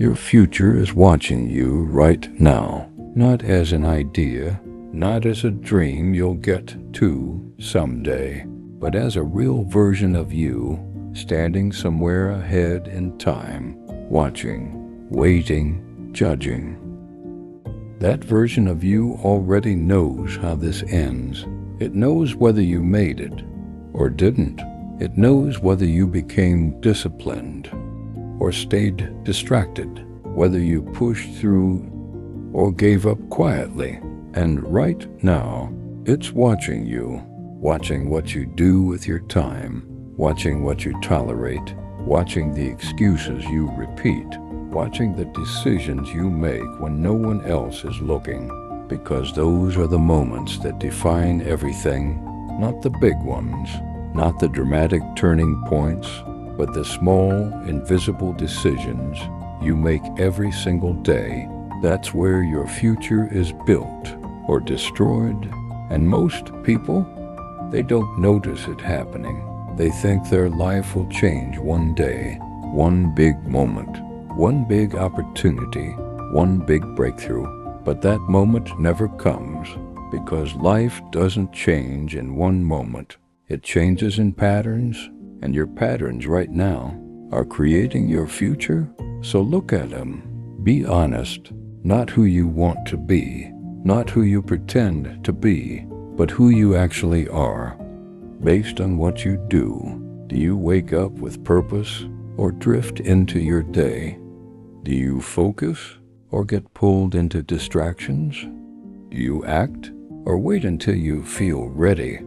Your future is watching you right now, not as an idea, not as a dream you'll get to someday, but as a real version of you, standing somewhere ahead in time, watching, waiting, judging. That version of you already knows how this ends. It knows whether you made it or didn't. It knows whether you became disciplined or stayed distracted, whether you pushed through or gave up quietly. And right now, it's watching you, watching what you do with your time, watching what you tolerate, watching the excuses you repeat, watching the decisions you make when no one else is looking, because those are the moments that define everything, not the big ones, not the dramatic turning points, but the small, invisible decisions you make every single day. That's where your future is built or destroyed. And most people, they don't notice it happening. They think their life will change one day, one big moment, one big opportunity, one big breakthrough. But that moment never comes, because life doesn't change in one moment. It changes in patterns, and your patterns right now are creating your future. So look at them. Be honest, not who you want to be, not who you pretend to be, but who you actually are. Based on what you do you wake up with purpose or drift into your day? Do you focus or get pulled into distractions? Do you act or wait until you feel ready?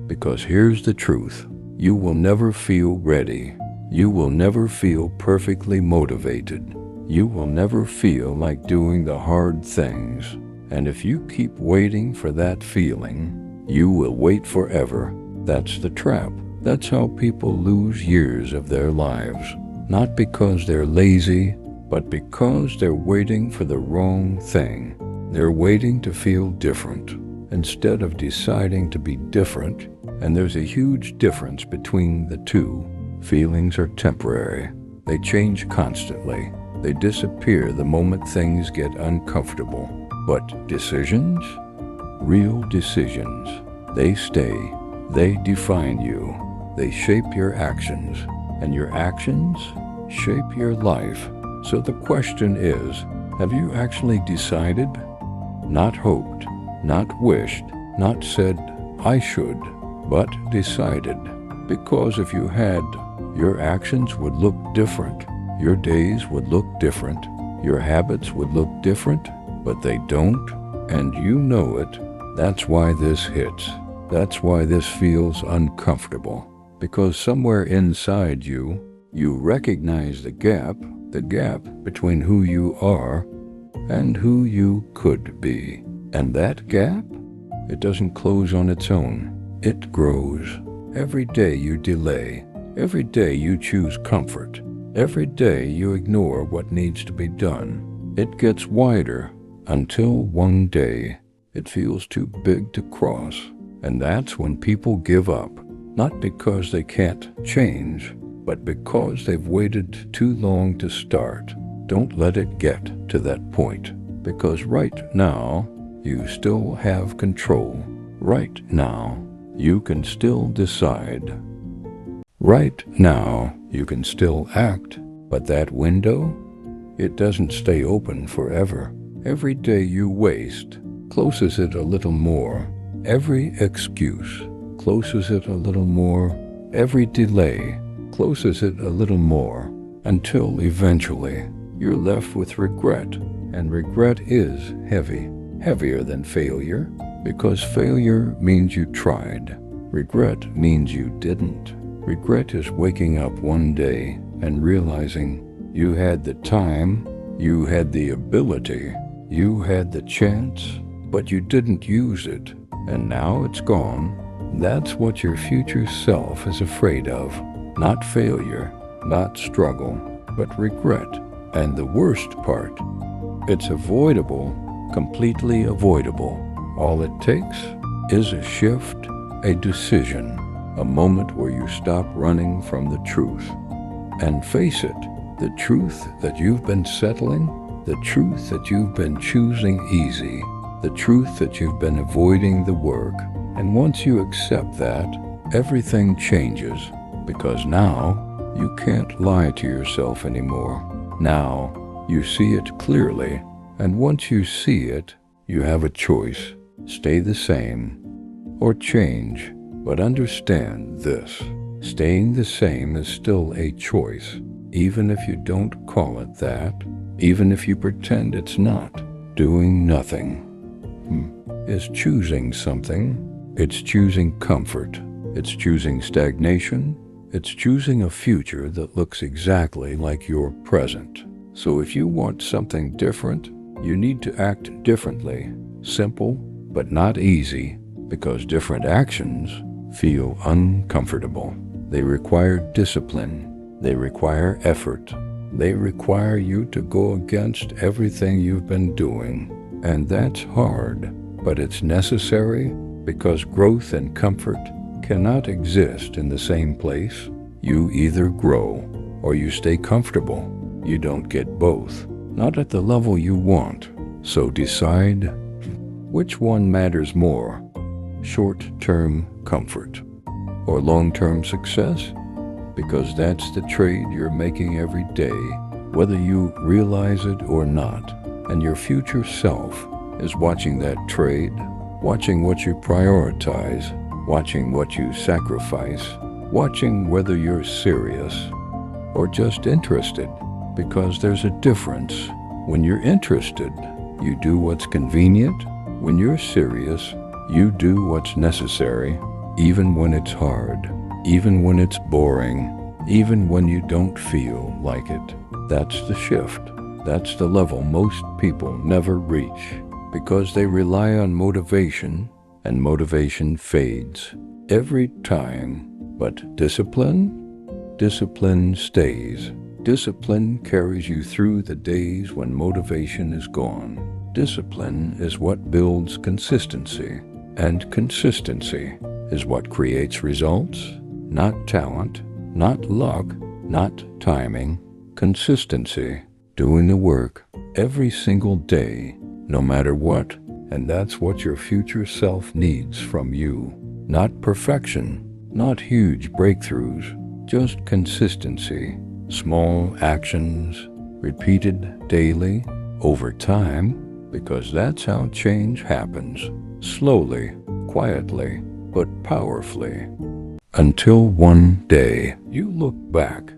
Because here's the truth. You will never feel ready. You will never feel perfectly motivated. You will never feel like doing the hard things. And if you keep waiting for that feeling, you will wait forever. That's the trap. That's how people lose years of their lives. Not because they're lazy, but because they're waiting for the wrong thing. They're waiting to feel different instead of deciding to be different. And there's a huge difference between the two. Feelings are temporary. They change constantly. They disappear the moment things get uncomfortable. But decisions, real decisions, they stay. They define you. They shape your actions. And your actions shape your life. So the question is, have you actually decided? Not hoped, not wished, not said, I should, but decided. Because if you had, your actions would look different. Your days would look different. Your habits would look different, but they don't, and you know it. That's why this hits. That's why this feels uncomfortable. Because somewhere inside you, you recognize the gap between who you are and who you could be. And that gap, it doesn't close on its own. It grows. Every day you delay. Every day you choose comfort. Every day you ignore what needs to be done. It gets wider until one day it feels too big to cross. And that's when people give up. Not because they can't change, but because they've waited too long to start. Don't let it get to that point. Because right now, you still have control. Right now, you can still decide. Right now, you can still act. But that window, it doesn't stay open forever. Every day you waste closes it a little more. Every excuse closes it a little more. Every delay closes it a little more, until eventually you're left with regret. And regret is heavy, heavier than failure, because failure means you tried. Regret means you didn't. Regret is waking up one day and realizing you had the time, you had the ability, you had the chance, but you didn't use it, and now it's gone. That's what your future self is afraid of. Not failure, not struggle, but regret. And the worst part, it's avoidable, completely avoidable. All it takes is a shift, a decision, a moment where you stop running from the truth and face it. The truth that you've been settling, the truth that you've been choosing easy, the truth that you've been avoiding the work. And once you accept that, everything changes, because now you can't lie to yourself anymore. Now you see it clearly, and once you see it, you have a choice: stay the same or change. But understand this: staying the same is still a choice, even if you don't call it that, even if you pretend it's not. Doing nothing is choosing something. It's choosing comfort. It's choosing stagnation. It's choosing a future that looks exactly like your present. So if you want something different, you need to act differently. Simple, but not easy, because different actions feel uncomfortable. They require discipline. They require effort. They require you to go against everything you've been doing. And that's hard, but it's necessary, because growth and comfort cannot exist in the same place. You either grow or you stay comfortable. You don't get both, not at the level you want. So decide which one matters more: short-term comfort or long-term success? Because that's the trade you're making every day, whether you realize it or not. And your future self is watching that trade, watching what you prioritize, watching what you sacrifice, watching whether you're serious or just interested. Because there's a difference. When you're interested, you do what's convenient. When you're serious, you do what's necessary, even when it's hard, even when it's boring, even when you don't feel like it. That's the shift. That's the level most people never reach, because they rely on motivation, and motivation fades every time. But discipline stays. Discipline carries you through the days when motivation is gone. Discipline is what builds consistency, and consistency is what creates results. Not talent, not luck, not timing. Consistency, doing the work every single day, no matter what. And that's what your future self needs from you. Not perfection, not huge breakthroughs, just consistency. Small actions, repeated daily, over time, because that's how change happens. Slowly, quietly, but powerfully. Until one day you look back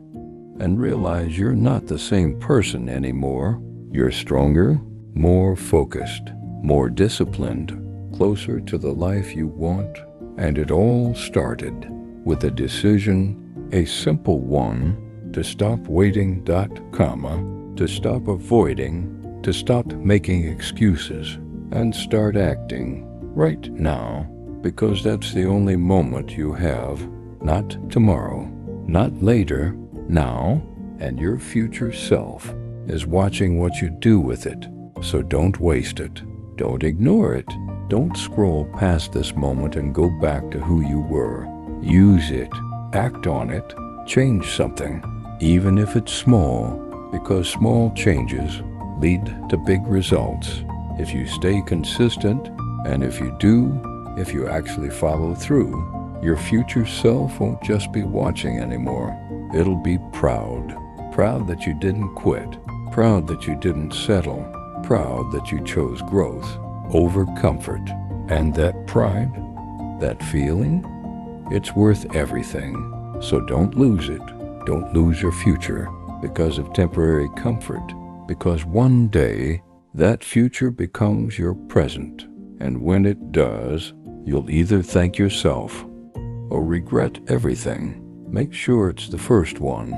and realize you're not the same person anymore. You're stronger, more focused, more disciplined, closer to the life you want. And it all started with a decision, a simple one: to stop waiting, to stop avoiding, to stop making excuses, and start acting right now. Because that's the only moment you have. Not tomorrow, not later, now. And your future self is watching what you do with it. So don't waste it. Don't ignore it. Don't scroll past this moment and go back to who you were. Use it. Act on it. Change something, even if it's small, because small changes lead to big results. If you stay consistent, and if you actually follow through, your future self won't just be watching anymore. It'll be proud. Proud that you didn't quit. Proud that you didn't settle. Proud that you chose growth over comfort. And that pride, that feeling, it's worth everything. So don't lose it. Don't lose your future because of temporary comfort. Because one day, that future becomes your present. And when it does, you'll either thank yourself or regret everything. Make sure it's the first one.